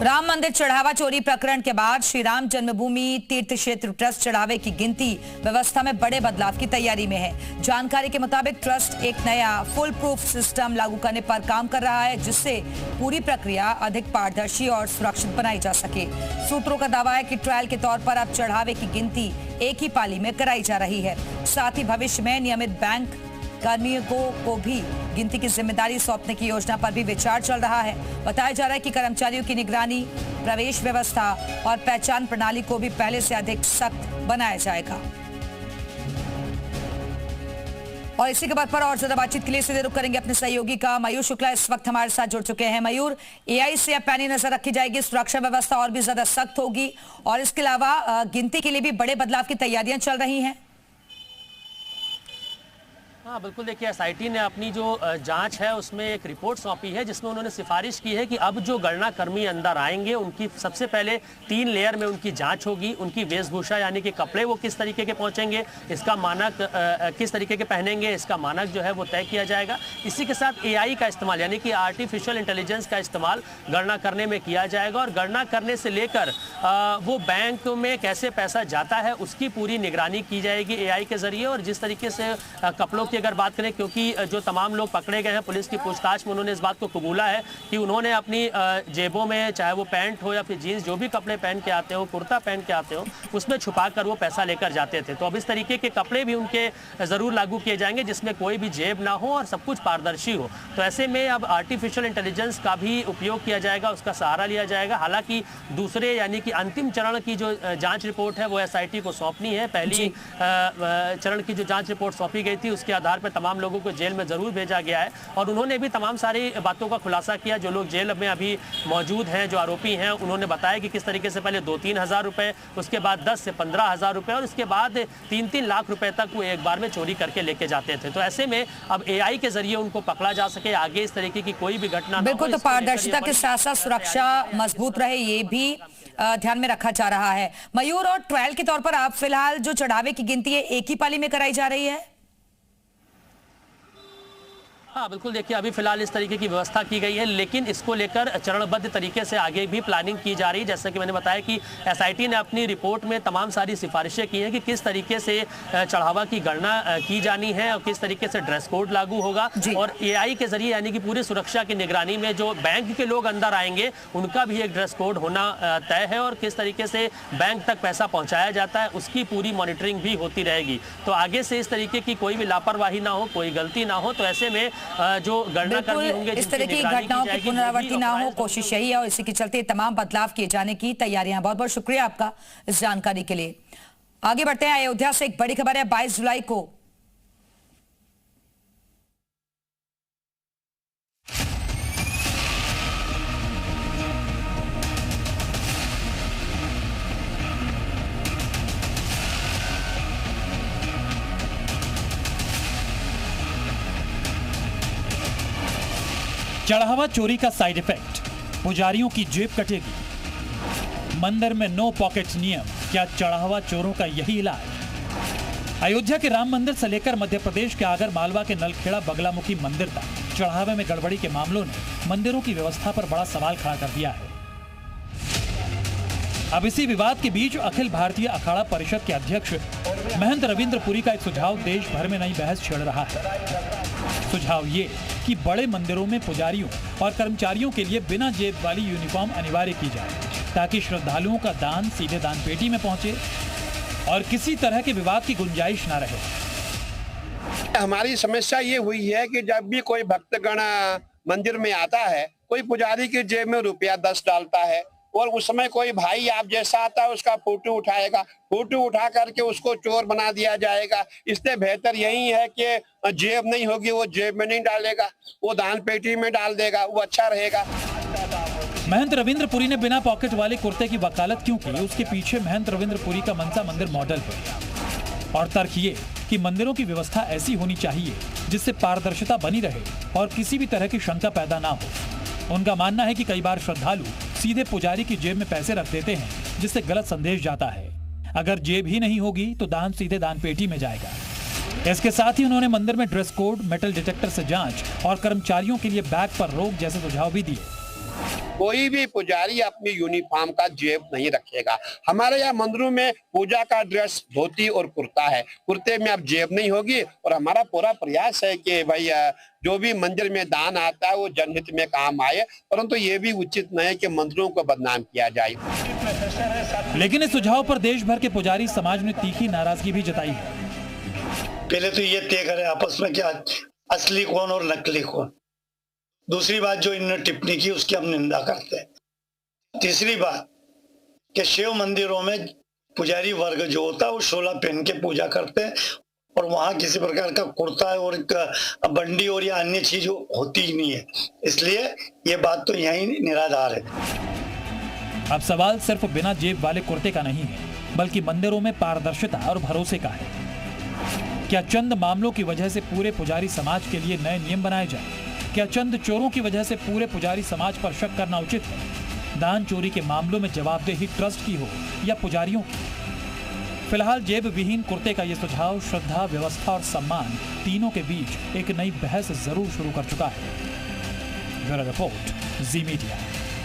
राम मंदिर चढ़ावा चोरी प्रकरण के बाद श्री राम जन्मभूमि तीर्थ क्षेत्र ट्रस्ट चढ़ावे की गिनती व्यवस्था में बड़े बदलाव की तैयारी में है। जानकारी के मुताबिक ट्रस्ट एक नया फुल प्रूफ सिस्टम लागू करने पर काम कर रहा है, जिससे पूरी प्रक्रिया अधिक पारदर्शी और सुरक्षित बनाई जा सके। सूत्रों का दावा है कि ट्रायल के तौर पर अब चढ़ावे की गिनती एक ही पाली में कराई जा रही है। साथ ही भविष्य में नियमित बैंक कर्मियों को भी गिनती की जिम्मेदारी सौंपने की योजना पर भी विचार चल रहा है। बताया जा रहा है कि कर्मचारियों की निगरानी, प्रवेश व्यवस्था और पहचान प्रणाली को भी पहले से अधिक सख्त बनाया जाएगा। और इसी के बाद पर और ज्यादा बातचीत के लिए सीधे रुख करेंगे अपने सहयोगी का। मयूर शुक्ला इस वक्त हमारे साथ जुड़ चुके हैं। मयूर, एआई से अब पैनी नजर रखी जाएगी, सुरक्षा व्यवस्था और भी ज्यादा सख्त होगी और इसके अलावा गिनती के लिए भी बड़े बदलाव की तैयारियां चल रही हैं। हाँ बिल्कुल, देखिए एसआईटी ने अपनी जो जांच है उसमें एक रिपोर्ट सौंपी है, जिसमें उन्होंने सिफारिश की है कि अब जो गणना कर्मी अंदर आएंगे उनकी सबसे पहले 3 लेयर में उनकी जांच होगी। उनकी वेशभूषा यानी कि कपड़े वो किस तरीके के पहुंचेंगे, इसका मानक किस तरीके के पहनेंगे, इसका मानक जो है वो तय किया जाएगा। इसी के साथ एआई का इस्तेमाल यानी कि आर्टिफिशियल इंटेलिजेंस का इस्तेमाल गणना करने में किया जाएगा और गणना करने से लेकर वो बैंक में कैसे पैसा जाता है उसकी पूरी निगरानी की जाएगी एआई के जरिए। और जिस तरीके से कपड़ों की अगर बात करें, क्योंकि जो तमाम लोग पकड़े गए हैं पुलिस की पूछताछ में उन्होंने इस बात को कबूला है कि उन्होंने अपनी जेबों में, चाहे वो पैंट हो या फिर जीन्स, जो भी कपड़े पहन के आते हो, कुर्ता पहन के आते हो, उसमें छुपा कर वो पैसा लेकर जाते थे। तो अब इस तरीके के कपड़े भी उनके जरूर लागू किए जाएंगे जिसमें कोई भी जेब ना हो और सब कुछ पारदर्शी हो। तो ऐसे में अब आर्टिफिशियल इंटेलिजेंस का भी उपयोग किया जाएगा, उसका सहारा लिया जाएगा। हालांकि दूसरे यानी कि अंतिम चरण की जो जांच रिपोर्ट है वो एसआईटी को सौंपनी है। पहली चरण की जो जांच रिपोर्ट सौंपी गई थी उसके आधार पर तमाम लोगों को जेल में जरूर भेजा गया है और उन्होंने भी तमाम सारी बातों का खुलासा किया। जो लोग जेल में अभी मौजूद हैं, जो आरोपी हैं, उन्होंने बताया कि किस तरीके से पहले 2-3 हज़ार रुपए, उसके बाद 10 से 15 हज़ार रुपए और उसके बाद 3-3 लाख रुपए तक वो एक बार में चोरी करके लेके जाते थे। तो ऐसे में अब एआई के जरिए उनको पकड़ा जा सके, आगे इस तरीके की कोई भी घटना बिल्कुल। तो पारदर्शिता के साथ साथ सुरक्षा मजबूत रहे, ये भी ध्यान में रखा जा रहा है। मयूर, और ट्रायल के तौर पर आप फिलहाल जो चढ़ावे की गिनती है एक ही पाली में कराई जा रही है? हाँ बिल्कुल, देखिए अभी फिलहाल इस तरीके की व्यवस्था की गई है, लेकिन इसको लेकर चरणबद्ध तरीके से आगे भी प्लानिंग की जा रही है। जैसे कि मैंने बताया कि एसआईटी ने अपनी रिपोर्ट में तमाम सारी सिफारिशें की हैं कि किस तरीके से चढ़ावा की गणना की जानी है और किस तरीके से ड्रेस कोड लागू होगा और एआई के जरिए यानी कि पूरी सुरक्षा की निगरानी में जो बैंक के लोग अंदर आएंगे उनका भी एक ड्रेस कोड होना तय है और किस तरीके से बैंक तक पैसा पहुँचाया जाता है उसकी पूरी मॉनिटरिंग भी होती रहेगी। तो आगे से इस तरीके की कोई भी लापरवाही ना हो, कोई गलती ना हो। तो ऐसे में जो गणना कर्मी होंगे, इस तरह की घटनाओं की पुनरावृत्ति ना हो, कोशिश यही है और इसी के चलते तमाम बदलाव किए जाने की तैयारियां। बहुत बहुत शुक्रिया आपका इस जानकारी के लिए। आगे बढ़ते हैं। अयोध्या से एक बड़ी खबर है। 22 जुलाई को चढ़ावा चोरी का साइड इफेक्ट, पुजारियों की जेब कटेगी। मंदिर में नो पॉकेट नियम, क्या चढ़ावा चोरों का यही इलाज? अयोध्या के राम मंदिर से लेकर मध्य प्रदेश के आगर मालवा के नलखेड़ा बगलामुखी मंदिर तक चढ़ावे में गड़बड़ी के मामलों ने मंदिरों की व्यवस्था पर बड़ा सवाल खड़ा कर दिया है। अब इसी विवाद के बीच अखिल भारतीय अखाड़ा परिषद के अध्यक्ष महंत रविंद्र पुरी का एक सुझाव देश भर में नई बहस छेड़ रहा है। सुझाव ये कि बड़े मंदिरों में पुजारियों और कर्मचारियों के लिए बिना जेब वाली यूनिफॉर्म अनिवार्य की जाए, ताकि श्रद्धालुओं का दान सीधे दान पेटी में पहुंचे और किसी तरह के विवाद की गुंजाइश न रहे। हमारी समस्या ये हुई है कि जब भी कोई भक्तगण मंदिर में आता है, कोई पुजारी की जेब में रुपया 10 डालता है और उस समय कोई भाई आप जैसा आता है उसका फोटो उठाएगा, फोटो उठा करके उसको चोर बना दिया जाएगा। इससे बेहतर यही है कि जेब नहीं होगी, वो जेब में नहीं डालेगा, वो दान पेटी में डाल देगा, वो अच्छा रहेगा। महंत रविंद्र पुरी ने बिना पॉकेट वाले कुर्ते की वकालत क्यों की? उसके पीछे महंत रविंद्र पुरी का मनसा मंदिर मॉडल है और तर्क ये कि मंदिरों की व्यवस्था ऐसी होनी चाहिए जिससे पारदर्शिता बनी रहे और किसी भी तरह की शंका पैदा ना हो। उनका मानना है कि कई बार श्रद्धालु सीधे पुजारी की जेब में पैसे रख देते हैं, जिससे गलत संदेश जाता है। अगर जेब ही नहीं होगी तो दान सीधे दान पेटी में जाएगा। इसके साथ ही उन्होंने मंदिर में ड्रेस कोड, मेटल डिटेक्टर से जांच और कर्मचारियों के लिए बैग पर रोक जैसे सुझाव भी दिए। कोई भी पुजारी अपनी यूनिफॉर्म का जेब नहीं रखेगा। हमारे यहाँ मंदिरों में पूजा का ड्रेस धोती और कुर्ता है, कुर्ते में अब जेब नहीं होगी। और हमारा पूरा प्रयास है कि भाई जो भी मंदिर में दान आता है वो जनहित में काम आए, परंतु ये भी उचित नहीं है कि मंदिरों को बदनाम किया जाए। लेकिन इस सुझाव पर देश भर के पुजारी समाज ने तीखी नाराजगी भी जताई है। पहले तो ये तय करें आपस में क्या असली कौन और नकली कौन। दूसरी बात जो इन्होंने टिप्पणी की उसकी हम निंदा करते हैं। तीसरी बात कि शिव मंदिरों में पुजारी वर्ग जो होता है वो शोला पहन के पूजा करते हैं और वहां किसी प्रकार का कुर्ता और बंडी और या अन्य चीज होती ही नहीं है, इसलिए ये बात तो यही निराधार है। अब सवाल सिर्फ बिना जेब वाले कुर्ते का नहीं है, बल्कि मंदिरों में पारदर्शिता और भरोसे का है। क्या चंद मामलों की वजह से पूरे पुजारी समाज के लिए नए नियम बनाए जाए? क्या चंद चोरों की वजह से पूरे पुजारी समाज पर शक करना उचित है? दान चोरी के मामलों में जवाबदेही ट्रस्ट की हो या पुजारियों की? फिलहाल जेब विहीन कुर्ते का यह सुझाव श्रद्धा, व्यवस्था और सम्मान तीनों के बीच एक नई बहस जरूर शुरू कर चुका है। ब्यूरो रिपोर्ट, जी मीडिया।